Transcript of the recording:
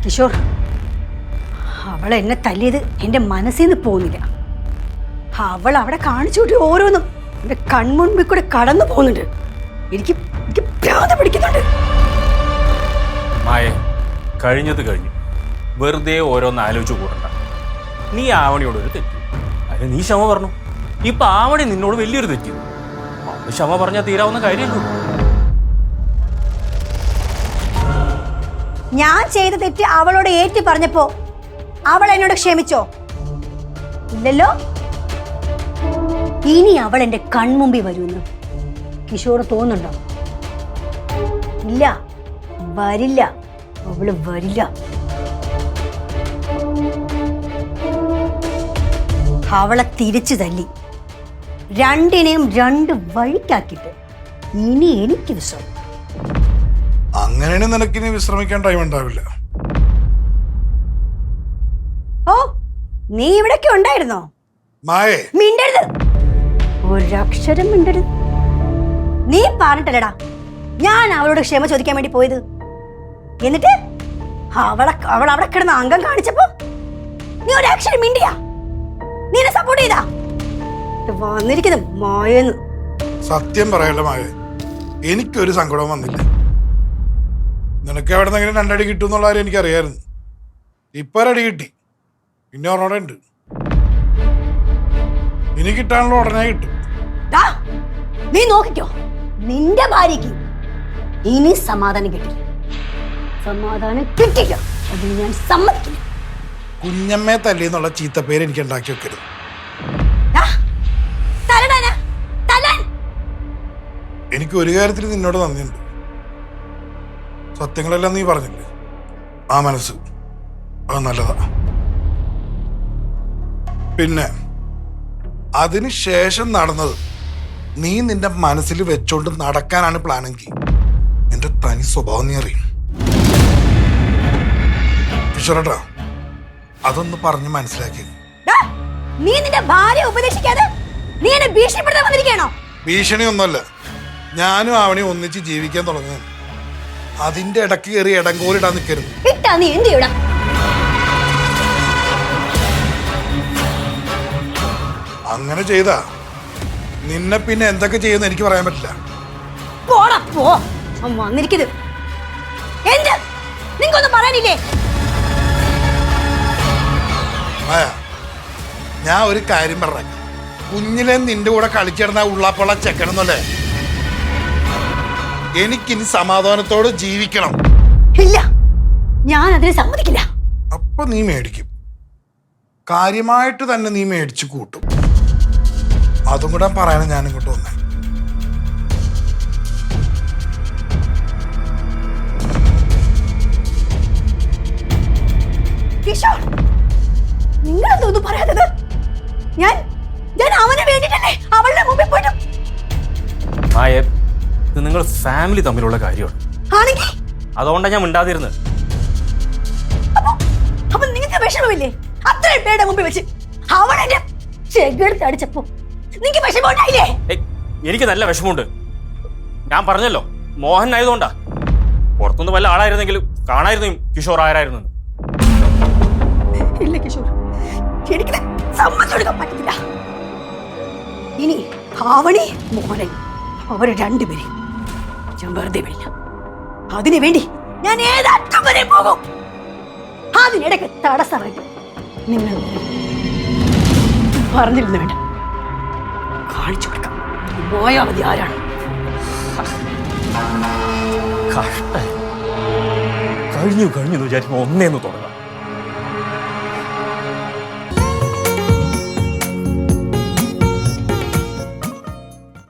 കിഷോർ, അവൾ എന്നെ തല്ലിയത് എൻ്റെ മനസ്സിൽ നിന്ന് പോകുന്നില്ല. അവൾ അവിടെ കാണിച്ചുകൂട്ടി ഓരോന്നും എൻ്റെ കൺമുൻപിൽ കൂടെ കടന്നു പോകുന്നുണ്ട്. എനിക്ക് ഭ്രാന്ത് പിടിക്കുന്നുണ്ട്. മായേ, കഴിഞ്ഞത് കഴിഞ്ഞു. വെറുതെ ഓരോന്ന് ആലോചിച്ചു കൂടണ്ട. നീ ആവണിയോട് ഒരു തെറ്റി, അതിന് നീ ക്ഷമ പറഞ്ഞു. ഇപ്പൊ ആവണി നിന്നോട് വലിയൊരു തെറ്റി. അത് ക്ഷമ പറഞ്ഞാൽ തീരാവുന്ന കാര്യമല്ലോ. ഞാൻ ചെയ്ത തെറ്റ് അവളോട് ഏറ്റു പറഞ്ഞപ്പോ അവൾ എന്നോട് ക്ഷമിച്ചോ? ഇല്ലല്ലോ. ഇനി അവൾ എന്റെ കൺമുമ്പിൽ വരുമെന്ന് കിഷോർ തോന്നുന്നുണ്ടോ? ഇല്ല, വരില്ല. അവള് വരില്ല. അവളെ തിരിച്ചു തല്ലി രണ്ടിനെയും രണ്ട് വഴിക്കാക്കിട്ട് ഇനി എനിക്ക് വിശ്രമം. അങ്ങനെയാണ് നിനക്കിനി വിശ്രമിക്കാൻ ടൈം ഉണ്ടാവില്ല. ഓ, നീ ഇവിടൊക്കെ ഉണ്ടായിരുന്നോ? മായേ, മിണ്ടരുത്, ഒരക്ഷരം മിണ്ടരുത്. നീ പറഞ്ഞിട്ടല്ലടാ ഞാൻ അവളോട് ക്ഷമ ചോദിക്കാൻ വേണ്ടി പോയത്. എന്നിട്ട് അവൾ അവിടെ കിടന്ന് അംഗം കാണിച്ചപ്പോ നീ ഒരക്ഷരം മിണ്ടിയാ? നീ എന്നെ സപ്പോർട്ട് ചെയ്താ? വന്നിരിക്കുന്നത് മായെന്ന്. സത്യം പറയല്ല മായേ, എനിക്കൊരു സങ്കടവും വന്നില്ല. നിനക്ക് എവിടെ നിന്നെങ്കിലും രണ്ടടി കിട്ടും എന്നുള്ള കാര്യം എനിക്കറിയായിരുന്നു. ഇപ്പൊ ഒരടി കിട്ടി, പിന്നെ ഒരെണ്ണം ഉണ്ട്. ഇനി കിട്ടാനുള്ള ഉടനെ കിട്ടും. നീ നോക്കിക്കോ, നിന്റെ ഭാര്യക്ക് ഇനി സമാധാനം കിട്ടില്ല. സമാധാനം കിട്ടില്ല, അത് ഞാൻ സമ്മതിക്കില്ല. കുഞ്ഞമ്മയെ തല്ലി എന്നുള്ള ചീത്തപ്പേര് എനിക്ക് ഉണ്ടാക്കി വെക്കരുത്. എനിക്ക് ഒരു കാര്യത്തിൽ നിന്നോട് നന്ദിയുണ്ട്. സത്യങ്ങളെല്ലാം നീ പറഞ്ഞില്ലേ, ആ മനസ്സ് അത് നല്ലതാ. പിന്നെ അതിന് ശേഷം നടന്നത് നീ നിന്റെ മനസ്സിൽ വെച്ചോണ്ട് നടക്കാനാണ് പ്ലാനെങ്കിൽ എന്റെ തനി സ്വഭാവം നീ അറിയും. ഈശ്വരട്ടാ, അതൊന്ന് പറഞ്ഞ് മനസ്സിലാക്കി. നീ നിന്റെ ഭാര്യ ഉപദേശിക്കാതെ നീ എന്നെ ഭീഷണിപ്പെടുത്താൻ വന്നിരിക്കുകയാണോ? ഭീഷണിയൊന്നുമല്ല, ഞാനും അവനെയും ഒന്നിച്ച് ജീവിക്കാൻ തുടങ്ങുന്നു. അതിന്റെ ഇടയ്ക്ക് കയറി ഇടങ്കോലിടാൻ നിൽക്കരുത്. ഇട്ടാ നീ എന്ത് ചെയ്യണം? അങ്ങനെ ചെയ്താ നിന്നെ പിന്നെ എന്തൊക്കെ ചെയ്യുമെന്ന് എനിക്ക് പറയാൻ പറ്റില്ല. പോടാ പോ, വന്നിരിക്കുന്നത് എന്ത്? നിങ്ങൊന്നും പറയാനില്ലേ? ഞാൻ ഒരു കാര്യം പറഞ്ഞ, കുഞ്ഞിലെ നിന്റെ കൂടെ കളിച്ചിടുന്ന ഉള്ളാപ്പുള്ള ചെക്കണമെന്നല്ലേ. എനിക്കിനി സമാധാനത്തോടെ ജീവിക്കണം. ഇല്ല, ഞാൻ അതിനെ സമ്മതിക്കില്ല. അപ്പൊ നീ മേടിക്കും, കാര്യമായിട്ട് തന്നെ നീ മേടിച്ചു കൂട്ടും. അതും കൂടെ പറയാനും ഞാൻ ഇങ്ങോട്ട് വന്നേ. കിഷോർ, നിങ്ങളെന്തോന്നും പറയാത്തത്? ഞാൻ അവനെ വേണ്ടിട്ടല്ലേ അവളുടെ മുമ്പിൽ പോയിട്ട്. മായേ, ഇത് നിങ്ങൾ ഫാമിലി തമ്മിലുള്ള കാര്യമാണ്. അതുകൊണ്ടാണ് ഞാൻ മിണ്ടാതിരുന്നത്. അപ്പൊ നിങ്ങൾക്ക് വിഷമമില്ലേ? അത്രയും പേരുടെ മുമ്പിൽ വെച്ച് അവളെന്റെ ചെകിടത്ത് അടിച്ചപ്പോ നിങ്ങൾക്ക് വിഷമം ഉണ്ടായില്ലേ? എനിക്ക് നല്ല വിഷമമുണ്ട്. ഞാൻ പറഞ്ഞല്ലോ, മോഹൻ ആയതുകൊണ്ടാ. പുറത്തുനിന്ന് വല്ല ആളായിരുന്നെങ്കിലും കാണായിരുന്നു കിഷോർ ആരായിരുന്നു. ഇല്ല കിഷോർ, എനിക്ക് സമ്മതിച്ചു കൊടുക്കാൻ പറ്റില്ല. ഇനി ആവണി മോഹനെ അവരെ രണ്ടുപേരെ ഞാൻ വെറുതെ വിടില്ല. അതിനു വേണ്ടി ഞാൻ ഏതറ്റം വരെ പോകും. അതിനിടയ്ക്ക് തടസ്സമായിട്ട് നിങ്ങൾ പറഞ്ഞിരുന്നു വേണ്ട. കാണിച്ചു കൊടുക്കാം മോയാവതി ആരാണ്. കഴിഞ്ഞു വിചാരിക്കുമ്പോ ഒന്നേന്ന് തുടങ്ങാം.